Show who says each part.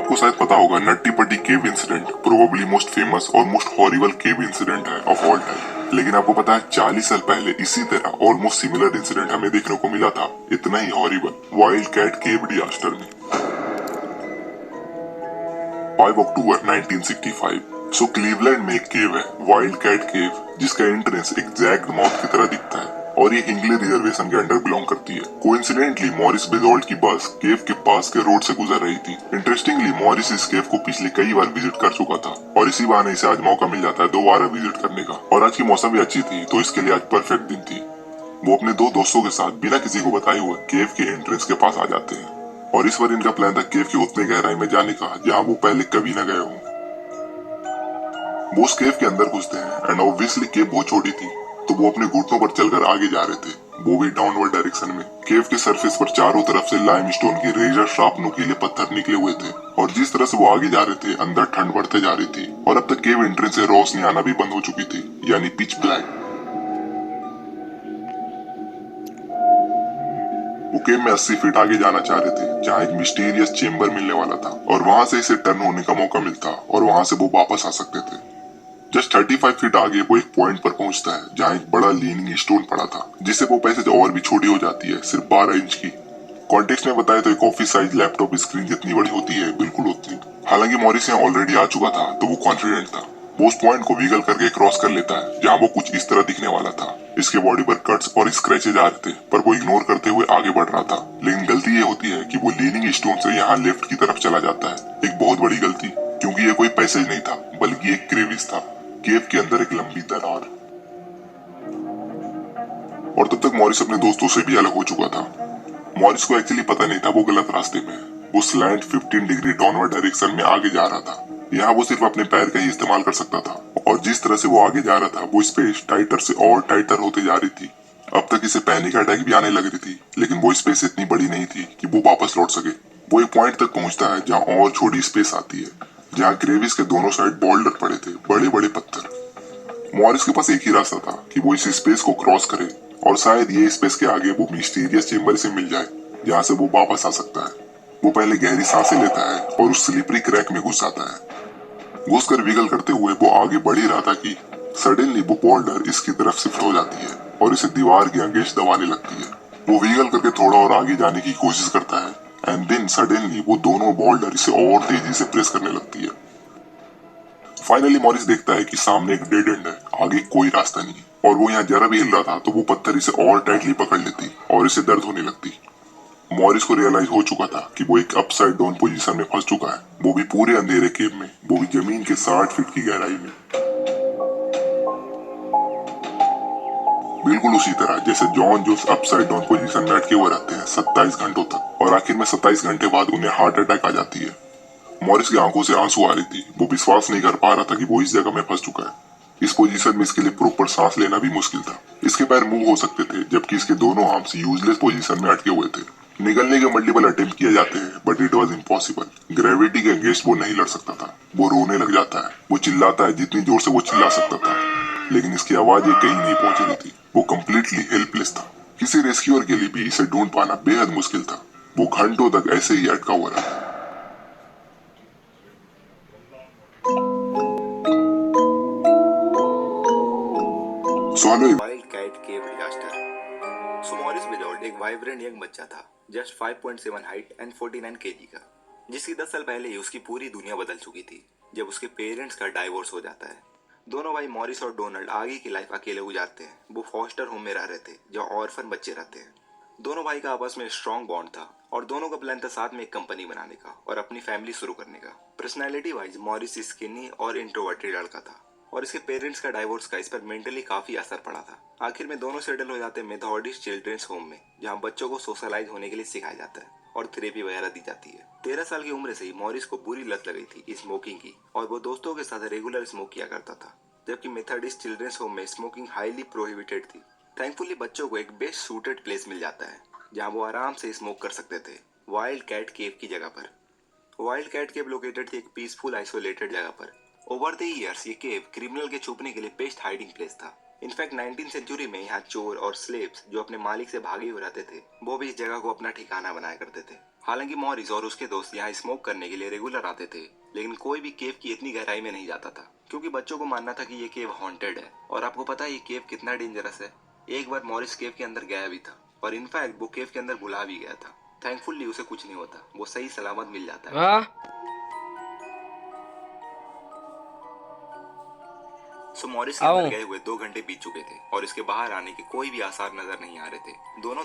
Speaker 1: आपको शायद पता होगा नट्टी पट्टी केव इंसिडेंट प्रोबेबली मोस्ट फेमस और मोस्ट हॉरिबल केव इंसिडेंट है ऑफ ऑल टाइम। लेकिन आपको पता है 40 साल पहले इसी तरह ऑलमोस्ट सिमिलर इंसिडेंट हमें देखने को मिला था, इतना ही हॉरिबल, वाइल्ड कैट केव डिजास्टर में। 5 अक्टूबर 1965। सो क्लीवलैंड में एक केव है, वाइल्ड कैट केव, जिसका एंट्रेंस एग्जैक्ट माउथ की तरह दिखता है और ये हिंगले रिजर्वेशन के अंडर बिलोंग करती है। कोइंसिडेंटली मॉरिस बेजोल्ट की बस केव के पास के रोड से गुजर रही थी। इंटरेस्टिंगली मॉरिस इस केव को पिछले कई बार विजिट कर चुका था और इसी बहाने इसे आज मौका मिल जाता है दोबारा विजिट करने का। और आज की मौसम भी अच्छी थी तो इसके लिए आज परफेक्ट दिन थी। वो अपने दो दोस्तों के साथ बिना किसी को बताए हुए केव के एंट्रेंस के पास आ जाते हैं और इस बार इनका प्लान था केव की उतनी गहराई में जाने का जहाँ वो पहले कभी न गए हों। वो उस केव के अंदर घुसते हैं एंड ऑब्वियसली केव बहुत छोटी थी तो वो अपने घुटनों पर चलकर आगे जा रहे थे, वो भी डाउनवर्ड डायरेक्शन में। केव के सरफेस पर चारों तरफ से लाइमस्टोन के रेजर शार्प नुकीले पत्थर निकले हुए थे और जिस तरह से वो आगे जा रहे थे अंदर ठंड बढ़ते जा रही थी और अब तक केव एंट्रेंस से रोशनी आना भी बंद हो चुकी थी, यानी पिच ब्लैक। वो केव में 80 फीट आगे जाना चाह रहे थे जहाँ एक मिस्टीरियस चेम्बर मिलने वाला था और वहां से इसे टर्न होने का मौका मिलता और वहां से वो वापस आ सकते थे। जस्ट 35 फीट आगे वो एक पॉइंट पर पहुंचता है जहाँ एक बड़ा लीनिंग स्टोन पड़ा था जिससे वो पैसेज और भी छोटी हो जाती है, सिर्फ 12 इंच की। कॉन्टेक्स्ट में बताया तो एक ऑफिस साइज लैपटॉप स्क्रीन जितनी बड़ी होती है, बिल्कुल उतनी। हालांकि मॉरिस यहाँ ऑलरेडी आ चुका था तो वो कॉन्फिडेंट था। वो उस पॉइंट को विगल करके क्रॉस कर लेता है जहाँ वो कुछ इस तरह दिखने वाला था। इसके बॉडी पर कट्स और स्क्रैचेज आ रहे थे पर वो इग्नोर करते हुए आगे बढ़ रहा था। लेकिन गलती ये होती है कि वो लीनिंग स्टोन से यहाँ लेफ्ट की तरफ चला जाता है, एक बहुत बड़ी गलती, क्योंकि ये कोई पैसेज नहीं था बल्कि एक क्रेविस था, केव के अंदर एक लंबी दरार। और तब तक मॉरिस अपने दोस्तों से भी अलग हो चुका था। मॉरिस को एक्चुअली पता नहीं था वो गलत रास्ते में है। वो स्लैंट 15 डिग्री डाउनवर्ड डायरेक्शन में आगे जा रहा था। यहाँ वो सिर्फ अपने पैर का ही इस्तेमाल कर सकता था और जिस तरह से वो आगे जा रहा था वो स्पेस टाइटर से और टाइटर होते जा रही थी। अब तक इसे पैनिक अटैक भी आने लग रही थी लेकिन वो स्पेस इतनी बड़ी नहीं थी कि वो वापस लौट सके। वो एक पॉइंट तक पहुंचता है जहाँ और छोटी स्पेस आती है, जहाँ क्रेविस के दोनों साइड बोल्डर पड़े थे, बड़े बड़े पत्थर। मॉरिस के पास एक ही रास्ता था कि वो इस स्पेस को क्रॉस करे और शायद ये स्पेस के आगे वो मिस्टीरियस चेम्बर से मिल जाए जहाँ से वो वापस आ सकता है। वो पहले गहरी सांसें लेता है और उस स्लिपरी क्रैक में घुस जाता है। घुसकर विगल करते हुए वो आगे बढ़ ही रहा था कि सडनली वो बोल्डर इसकी तरफ शिफ्ट हो जाती है और इसे दीवार के अगेंस्ट दबाने लगती है। वो विगल करके थोड़ा और आगे जाने की कोशिश करता है एंड देन सडनली वो दोनों बोल्डर इसे और तेजी से प्रेस करने लगती है। फाइनली मॉरिस देखता है कि सामने एक डेड एंड है, आगे कोई रास्ता नहीं है और वो यहाँ जरा भी हिल रहा था तो वो पत्थर इसे और टाइटली पकड़ लेती और इसे दर्द होने लगती। मॉरिस को रियलाइज हो चुका था कि वो एक अपसाइड डाउन पोजीशन में फंस चुका है, वो भी पूरे अंधेरे केव में, वो भी जमीन के 60 फीट की गहराई में। बिल्कुल उसी तरह जैसे जॉन जोस अपसाइड डाउन पोजीशन में अटके हुए रहते हैं 27 घंटों तक और आखिर में 27 घंटे बाद उन्हें हार्ट अटैक आ जाती है। मॉरिस की आंखों से आंसू आ रही थी, वो विश्वास नहीं कर पा रहा था कि वो इस जगह में फंस चुका है। इस पोजीशन में इसके लिए प्रॉपर सांस लेना भी मुश्किल था। इसके पैर मूव हो सकते थे जबकि इसके दोनों आर्म्स यूजलेस पोजीशन में अटके हुए थे। निकलने के मल्टीपल अटेम्प्ट किए जाते हैं but it was impossible. Gravity के अगेंस्ट वो नहीं लड़ सकता था। वो रोने लग जाता है, वो चिल्लाता है जितनी जोर से वो चिल्ला सकता था लेकिन इसकी आवाज ये कहीं नहीं पहुंच रही थी। वो कम्प्लीटली हेल्पलेस था। किसी रेस्क्यूअर के लिए भी इसे ढूंढ पाना बेहद मुश्किल था। वो घंटों तक ऐसे ही अटका हुआ रहा।
Speaker 2: वाइल्ड कैट केव डिजास्टर। सुमोरिस बिजोल्ट एक वाइब्रेंट यंग बच्चा था, जस्ट 5.7 हाइट एंड 49 केजी का, जिसकी 10 साल पहले ही उसकी पूरी दुनिया बदल चुकी थी जब उसके पेरेंट्स का डाइवोर्स हो जाता है। दोनों भाई मॉरिस और डोनाल्ड आगे की लाइफ अकेले गुजारते हैं। वो फॉस्टर होम में रह रहे थे जहाँ ऑर्फन बच्चे रहते हैं। दोनों भाई का आपस में स्ट्रॉन्ग बॉन्ड था और दोनों का प्लान था साथ में एक कंपनी बनाने का और अपनी फैमिली शुरू करने का। पर्सनैलिटी वाइज मॉरिस स्किनी और इंट्रोवर्टेड लड़का था और इसके पेरेंट्स का डाइवोर्स का इस पर मेंटली काफी असर पड़ा था। आखिर में दोनों सेटल हो जाते हैं मेथोडिस्ट चिल्ड्रंस होम में, जहाँ बच्चों को सोशलाइज होने के लिए सिखाया जाता है और थेरेपी वगैरह दी जाती है। 13 साल की उम्र से ही मॉरिस को बुरी लत लगी थी स्मोकिंग की और वो दोस्तों के साथ रेगुलर स्मोक किया करता था, जबकि मेथोडिस्ट चिल्ड्रंस होम में स्मोकिंग हाईली प्रोहिबिटेड थी। थैंकफुली बच्चों को एक बेस्ट सूटेड प्लेस मिल जाता है जहाँ वो आराम से स्मोक कर सकते थे, वाइल्ड कैट केव की जगह पर। वाइल्ड कैट केव लोकेटेड थी एक पीसफुल आइसोलेटेड जगह पर। ओवर द ईयर्स ये केव क्रिमिनल के छुपने के लिए बेस्ट हाइडिंग प्लेस था। इनफैक्ट 19th सेंचुरी में यहाँ चोर और स्लेव्स जो अपने मालिक से भागे हुए रहते थे वो भी इस जगह को अपना ठिकाना बनाया करते थे। हालांकि मॉरिस और उसके दोस्त यहाँ स्मोक करने के लिए रेगुलर आते थे, लेकिन कोई भी केव की इतनी गहराई में नहीं जाता था क्योंकि बच्चों को मानना था कि ये केव हॉन्टेड है। और आपको पता है ये केव कितना डेंजरस है। एक बार मॉरिस केव के अंदर गया भी था और इनफैक्ट वो केव के अंदर बुला भी गया था। थैंकफुली उसे कुछ नहीं होता, वो सही सलामत मिल जाता है।
Speaker 3: हाँ।
Speaker 2: सो मॉरिस के अंदर गए हुए 2 घंटे बीत चुके थे और इसके बाहर आने के कोई भी आसार नजर नहीं आ रहे थे। दोनों